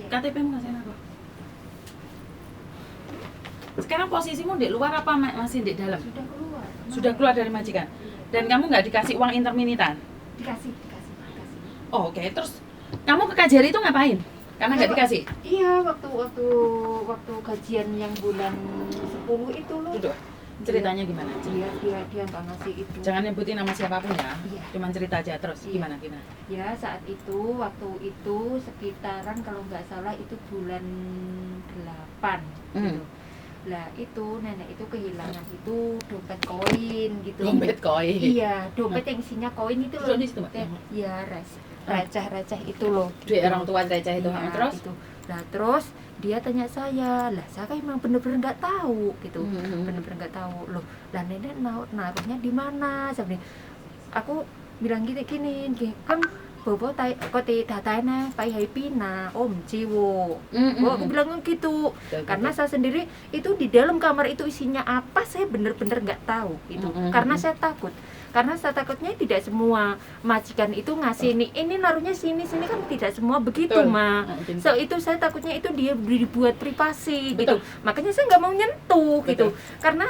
KTP-mu ngasihin apa? Sekarang posisimu di luar apa masih di dalam? Sudah keluar. Sudah keluar dari majikan. Dan kamu nggak dikasih uang interminitan? Dikasih. Oh, oke. Terus kamu ke Kajari itu ngapain? Karena nggak dikasih? Iya, waktu gajian yang bulan 10 itu loh. Duduk. Ceritanya gimana? Dia nggak ngasih itu. Jangan nyebutin nama siapapun ya. Iya. Cuman cerita aja terus. Iya. Gimana? Ya saat itu, waktu itu sekitaran kalau nggak salah itu bulan 8 gitu. Lah itu nenek itu kehilangan itu dompet koin gitu. Dompet koin. Iya, dompet yang isinya koin itu loh. Di situ, Mbak? Iya, receh itu loh. Duit orang tua receh itu. Iya, Terus? itu. Nah terus dia tanya saya, lah saya kan emang bener-bener nggak tahu gitu, bener-bener nggak tahu loh. Lah nenek naruhnya di mana? Sebenarnya aku bilang gini, kan bobo koti datanya pai haipina om jiwo. Aku bilang gitu. Karena saya sendiri itu di dalam kamar itu isinya apa saya bener-bener nggak tahu gitu. Karena saya takut. Karena saya takutnya tidak semua majikan itu ngasih ini naruhnya sini kan tidak semua begitu Ma. So itu saya takutnya itu dia dibuat privasi gitu. Makanya saya nggak mau nyentuh gitu. Karena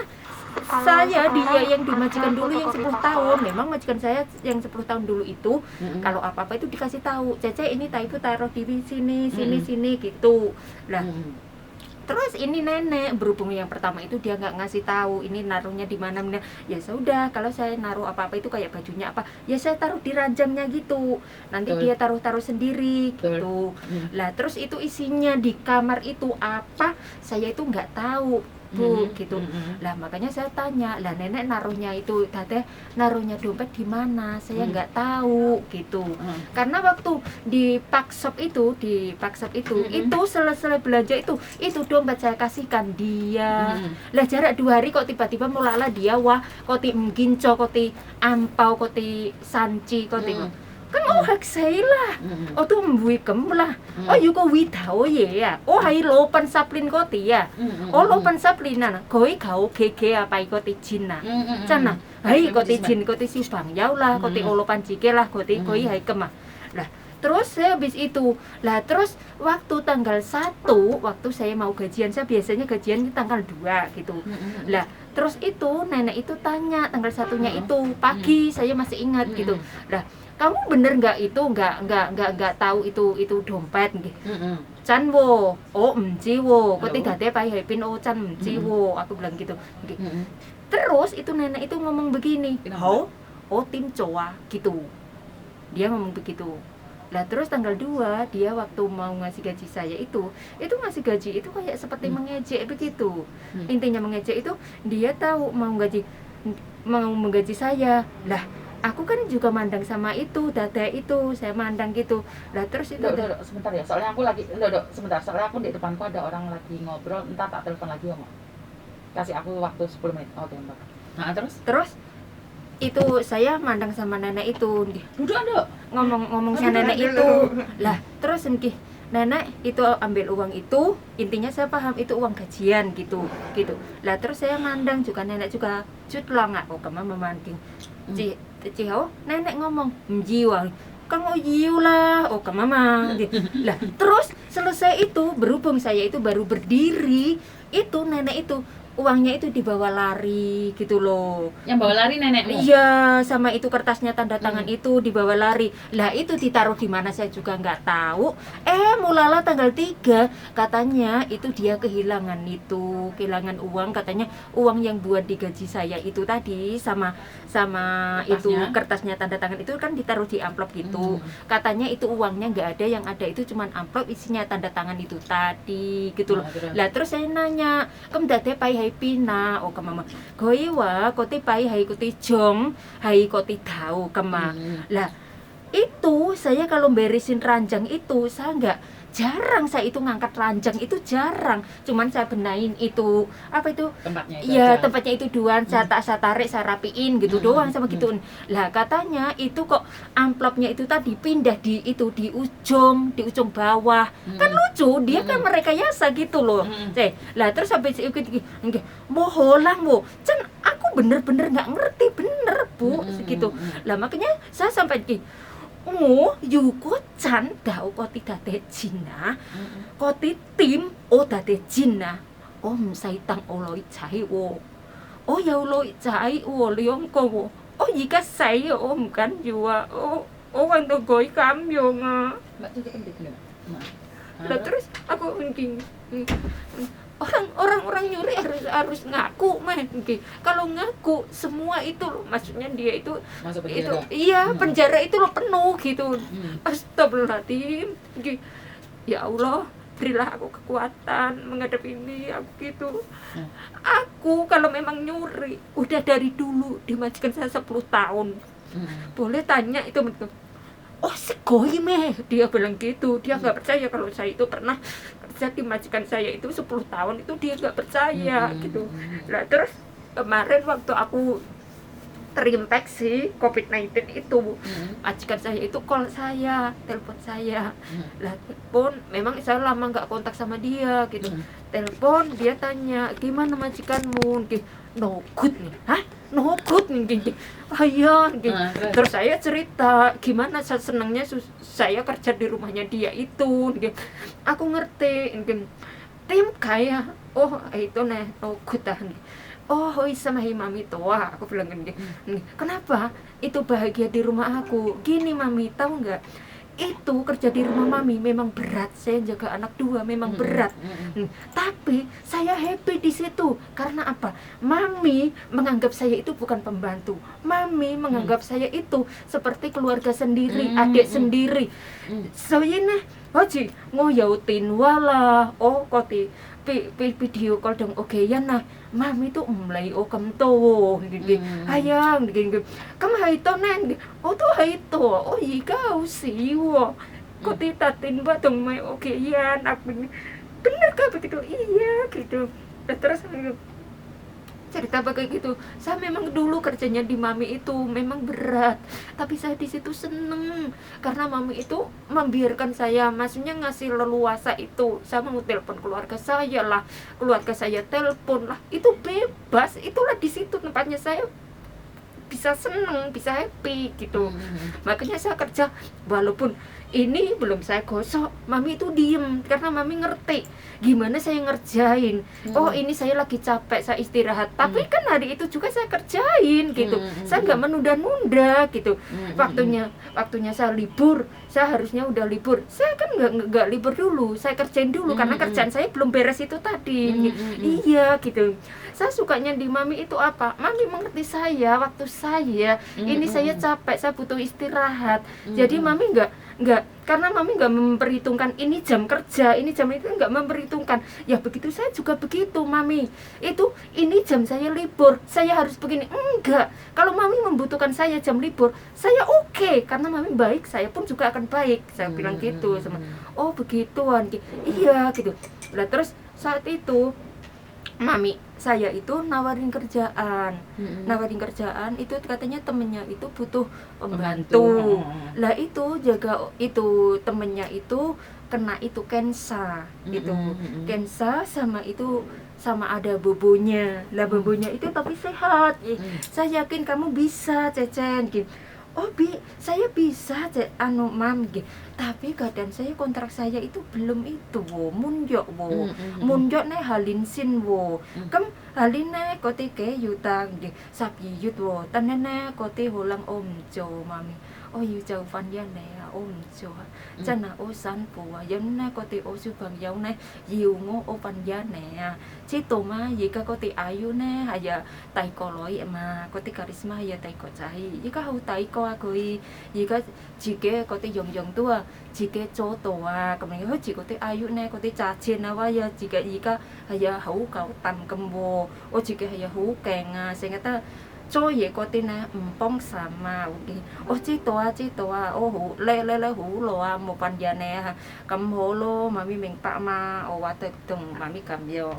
saya dia yang dimajikan dulu yang 10 tahun, memang majikan saya yang 10 tahun dulu itu kalau apa-apa itu dikasih tahu, Cece ini ibu taruh di sini gitu. Lah terus ini nenek berhubung yang pertama itu dia nggak ngasih tahu ini naruhnya di mana. Ya sudah, kalau saya naruh apa itu kayak bajunya apa ya saya taruh di ranjangnya gitu, nanti dia taruh sendiri gitu. Lah terus itu isinya di kamar itu apa saya itu nggak tahu Bu gitu. Lah makanya saya tanya, lah nenek naruhnya itu Tete naruhnya dompet di mana? Saya nggak tahu gitu. Karena waktu di Pakshop itu itu selesai belanja itu dompet saya kasihkan dia. Lah jarak 2 hari kok tiba-tiba mulala dia wah koti mginco koti ampau koti sanci koti kan hak saya lah. Tuh mbui lah. Yuko widao ya. Hai lopan saplin koti ya. Lopan saplinan. Koi kau keke apa koti jina. Cana. Hai koti jin koti si bang yau lah. Koti lopan jike lah koti koi hai kemah. Lah terus saya habis itu. Lah terus waktu tanggal 1 waktu saya mau gajian, saya biasanya gajian tanggal 2 gitu. Lah terus itu nenek itu tanya tanggal 1-nya itu pagi, saya masih ingat gitu. Lah kamu bener nggak itu nggak tahu itu dompet gitu. Chan wo, mji wo, kok tidak ada pai haipin chan mji wo, aku bilang gitu. Terus itu nenek itu ngomong begini, tim coa gitu. Dia ngomong begitu. Lah terus tanggal 2 dia waktu mau ngasih gaji saya itu ngasih gaji itu kayak seperti mengejek begitu. Intinya mengejek itu dia tahu mau menggaji saya. Lah aku kan juga mandang sama itu, dada itu, saya mandang gitu. Lah terus itu sebentar ya, soalnya aku lagi sebentar, soalnya aku di depanku ada orang lagi ngobrol, entar tak telepon lagi Om. Kasih aku waktu 10 menit. Oke, Mbak. Nah, terus itu saya mandang sama nenek itu. Duduk Ando. Ngomong sama nenek itu. Lah, terus nenek itu ambil uang itu, intinya saya paham itu uang gajian gitu. Lah terus saya mandang juga nenek juga cutlang aku kemana memanding. Ciho, nenek ngomong, "Mjiwa, kamu jiu lah." Ke mama. Lah, terus selesai itu berhubung saya itu baru berdiri, itu nenek itu uangnya itu dibawa lari gitu loh. Yang bawa lari nenekmu? Iya, sama itu kertasnya tanda tangan itu dibawa lari. Lah itu ditaruh di mana saya juga nggak tahu. Mulala tanggal 3 katanya itu dia kehilangan uang, katanya uang yang buat digaji saya itu tadi sama kertasnya. Itu kertasnya tanda tangan itu kan ditaruh di amplop gitu. Katanya itu uangnya nggak ada, yang ada itu cuman amplop isinya tanda tangan itu tadi gitu loh. Lah terus saya nanya, "Kem dade pai pina ke mama goiwa koti pai hai koti jong hai koti tahu kema." Lah itu saya kalau beresin ranjang itu saya jarang saya itu ngangkat ranjang itu jarang, cuman saya benahin itu apa itu tempatnya itu iya tempatnya itu doang, saya tarik saya rapiin gitu doang sama gitu. Lah katanya itu kok amplopnya itu tadi pindah di ujung bawah. Kan lucu dia kan merekayasa gitu loh. Lah terus sampai moholang wo can aku bener-bener nggak ngerti bener Bu segitu. Lah makanya saya sampai yuko chan dao koti dade jina koti tim o dade jina sai tang o loi chai wo yau loi chai wo liong ko wo jika saya kan jua ang dogoy kamyo nga. Mbak tunjukkan di sini, Mbak. Lah terus aku mungkin orang nyuri harus ngaku mah. Kalau ngaku semua itu loh, maksudnya dia itu Masuk itu penjara. iya penjara itu loh penuh gitu. Astagfirullahaladzim. Ya Allah, berilah aku kekuatan menghadapi ini aku gitu. Aku kalau memang nyuri udah dari dulu dimajikan saya 10 tahun. Boleh tanya itu betul. Segoi meh, dia bilang gitu. Dia nggak percaya kalau saya itu pernah kerja di majikan saya itu 10 tahun itu dia nggak percaya gitu. Nah terus kemarin waktu aku terinfeksi COVID-19 itu majikan saya itu call saya, telepon saya. Lah telepon, memang saya lama nggak kontak sama dia gitu. Telepon dia tanya gimana majikanmu, no good nih, no good nih, terus saya cerita gimana saya senangnya saya kerja di rumahnya dia itu, aku ngerti, tim kayak itu nih no good sama mami tua, aku bilang kenapa itu bahagia di rumah aku, gini mami tahu nggak? Itu kerja di rumah mami memang berat, saya jaga anak 2 memang berat, tapi saya happy di situ karena apa? Mami menganggap saya itu bukan pembantu, mami menganggap saya itu seperti keluarga sendiri, adik sendiri. Saya nih Hoji ngoyautin wala koti video call dong ya nah mami tuh mulai kam to hayang kam haito nen tuh haito ikaw siwo koti tatin ba dong may yan aku bener kah begitu iya gitu. Terus cerita kayak gitu, saya memang dulu kerjanya di mami itu memang berat, tapi saya di situ seneng karena mami itu membiarkan saya, maksudnya ngasih leluasa itu. Saya mau telepon keluarga saya lah, keluarga saya telepon lah, itu bebas, itulah di situ tempatnya saya bisa seneng, bisa happy gitu. Makanya saya kerja walaupun ini belum saya gosok, mami itu diem karena mami ngerti gimana saya ngerjain. Ini saya lagi capek, saya istirahat, tapi kan hari itu juga saya kerjain gitu. Saya nggak menunda-nunda gitu. Waktunya saya libur, saya harusnya udah libur, saya kan nggak libur dulu, saya kerjain dulu karena kerjaan saya belum beres itu tadi. Iya gitu. Saya sukanya di mami itu apa? Mami mengerti saya waktu saya ini saya capek, saya butuh istirahat. Jadi mami nggak karena mami nggak memperhitungkan ini jam kerja, ini jam itu nggak memperhitungkan. Ya begitu saya juga begitu mami. Itu ini jam saya libur, saya harus begini. Enggak. Kalau mami membutuhkan saya jam libur, saya oke karena mami baik, saya pun juga akan baik. Saya bilang gitu sama. Begituan. Iya gitu. Lah terus saat itu mami saya itu nawarin kerjaan itu katanya temennya itu butuh pembantu. Lah itu jaga itu temennya itu kena itu kansa gitu, kansa sama ada bobonya. Lah bobonya itu tapi sehat. Saya yakin kamu bisa Cecen gitu. Saya bisa mam gitu. Tapi keadaan saya kontrak saya itu belum itu munjok munjok nih halin sin kam halin nih kote ke yutang gitu sapi yut tanene kote holang omjo mami yu jauh fan ya nih omjo chana san pua yan nih kote subang yau nih yungo pan ya nih citoma jika kote ayu nih hanya taiko loi ma kote karisma ya taiko cahi jika hau taiko aku jika jika kote yong tua jika cotoa kemudian jika kote ayu nih kote cacin apa ya jika hanya hau kau tam kembo jika hanya hau kenga sehingga ye kote na empong sama citoa le hu lo mo panjane kam holo mami mengpak ma wate tung mami kamyo.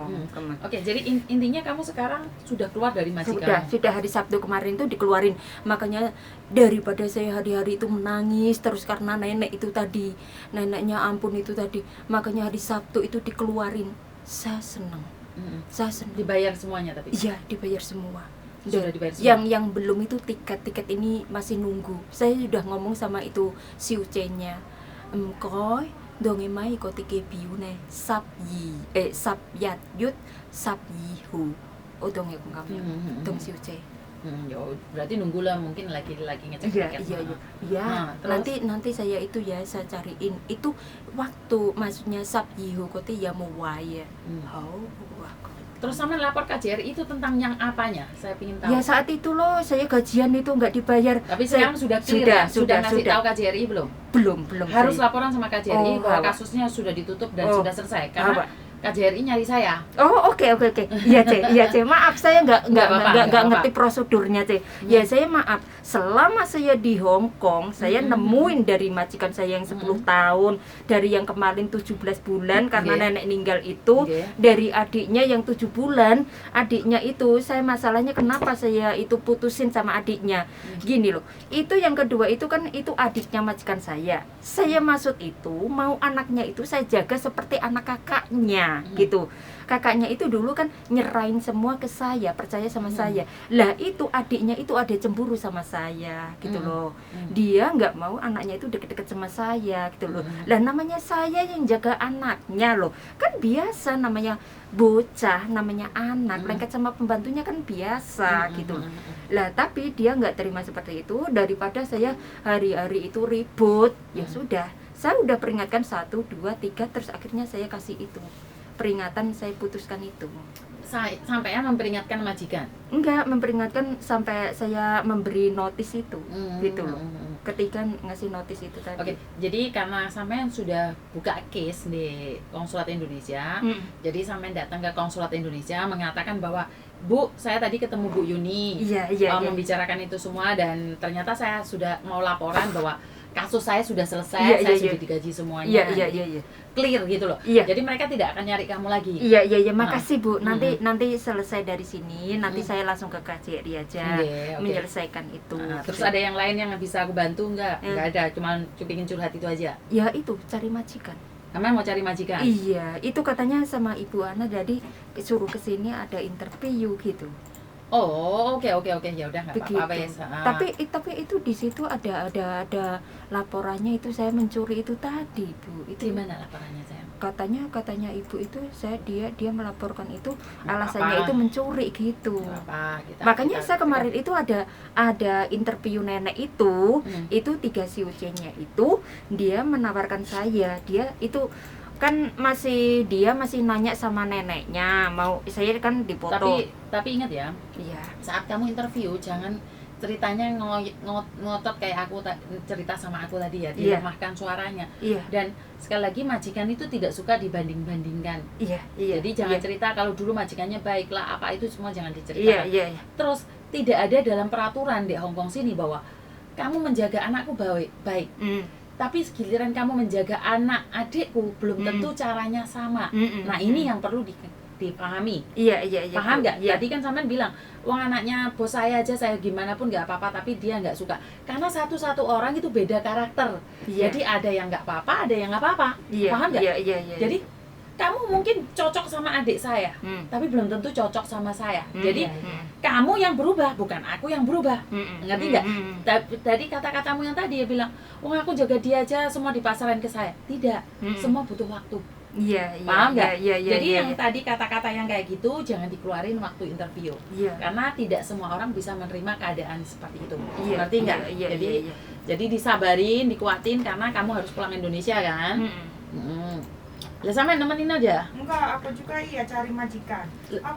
Oke, jadi intinya kamu sekarang sudah keluar dari majikan. Sudah hari Sabtu kemarin itu dikeluarin. Makanya daripada saya hari-hari itu menangis terus karena nenek itu tadi, neneknya ampun itu tadi, makanya hari Sabtu itu dikeluarin. Saya senang. Saya senang. Dibayar semuanya tapi? Iya, dibayar semua. Sudah dibayar semua? yang belum itu tiket ini masih nunggu. Saya sudah ngomong sama itu si Uce-nya. Koi donge mai ko tike biune sap yat yut sap yihu. Oh donge kami. Dong si Uce. Ya berarti nunggu lah, mungkin lagi ngecek tiket. Iya. Nanti saya itu ya saya cariin itu waktu maksudnya sap yihu kote ya mau wae. Terus sama lapor KJRI itu tentang yang apanya? Saya ingin tahu. Ya saat itu loh saya gajian itu nggak dibayar. Tapi sekarang sudah clear, sudah ngasih tahu KJRI belum? Belum. Harus laporan sama KJRI bahwa kasusnya sudah ditutup dan sudah selesai. Karena KJRI nyari saya. Oh oke. Iya C. Maaf saya nggak ngerti prosedurnya C. Ya saya maaf. Selama saya di Hong Kong, saya nemuin dari majikan saya yang 10 tahun, dari yang kemarin 17 bulan karena nenek meninggal itu, dari adiknya yang 7 bulan, adiknya itu saya masalahnya kenapa saya itu putusin sama adiknya. Gini loh. Itu yang kedua itu kan itu adiknya majikan saya. Saya maksud itu mau anaknya itu saya jaga seperti anak kakaknya. Gitu. Kakaknya itu dulu kan nyerahin semua ke saya, percaya sama saya. Lah itu adiknya itu ada cemburu sama saya gitu loh. Dia nggak mau anaknya itu deket-deket sama saya gitu loh. Lah namanya saya yang jaga anaknya loh. Kan biasa namanya bocah, namanya anak, lengket sama pembantunya kan biasa gitu. Lah tapi dia nggak terima seperti itu. Daripada saya hari-hari itu ribut, ya sudah. Saya udah peringatkan 1, 2, 3, terus akhirnya saya kasih itu peringatan, saya putuskan itu. Sampai memperingatkan majikan? Enggak, memperingatkan sampai saya memberi notis itu, gitu loh. Ketika ngasih notis itu tadi. Oke, jadi karena sampean sudah buka case di Konsulat Indonesia, jadi sampean datang ke Konsulat Indonesia mengatakan bahwa Bu, saya tadi ketemu Bu Yuni, membicarakan itu semua dan ternyata saya sudah mau laporan bahwa kasus saya sudah selesai, saya sudah digaji semuanya, clear gitu loh. Jadi mereka tidak akan nyari kamu lagi. Iya, makasih Bu. Nanti selesai dari sini, nanti saya langsung ke KJRI aja menyelesaikan itu. Terus ada yang lain yang bisa aku bantu nggak? Nggak ada, cuma ingin curhat itu aja. Ya itu cari majikan. Kamu mau cari majikan? Iya, itu katanya sama Ibu Ana jadi suruh kesini ada interview gitu. Oh, oke, ya udah nggak apa-apa ya. Tapi itu di situ ada laporannya itu saya mencuri itu tadi, Bu. Itu gimana laporannya, saya? Katanya Ibu itu dia melaporkan itu alasannya itu mencuri gitu. Makanya saya kemarin itu ada interview nenek itu 3 si Uce-nya itu dia menawarkan saya, dia itu kan masih nanya sama neneknya mau saya kan dipoto. Tapi ingat ya, saat kamu interview jangan ceritanya ngotot kayak aku cerita sama aku tadi ya, dilemahkan suaranya. Dan sekali lagi majikan itu tidak suka dibanding-bandingkan. Jadi jangan cerita kalau dulu majikannya baiklah apa itu semua jangan diceritakan. Terus tidak ada dalam peraturan di Hong Kong sini bahwa kamu menjaga anakku baik. Tapi giliran kamu menjaga anak adikku belum tentu caranya sama. Nah ini yang perlu dipahami. Paham nggak? Tadi kan sampean bilang, uang anaknya bos saya aja saya gimana pun nggak apa-apa, tapi dia nggak suka. Karena satu-satu orang itu beda karakter. Jadi ada yang nggak apa-apa, ada yang nggak apa-apa. Paham nggak? Jadi kamu mungkin cocok sama adik saya, tapi belum tentu cocok sama saya. Jadi kamu yang berubah, bukan aku yang berubah. Ngerti nggak? Tadi kata-katamu yang tadi dia bilang, wah aku jaga dia aja, semua dipasarin ke saya. Tidak, semua butuh waktu. Paham nggak? Jadi yang tadi kata-kata yang kayak gitu jangan dikeluarin waktu interview. Karena tidak semua orang bisa menerima keadaan seperti itu. Ngerti nggak? Jadi disabarin, dikuatin karena kamu harus pulang Indonesia kan. Lah sampe nemenin aja. Enggak, aku juga cari majikan.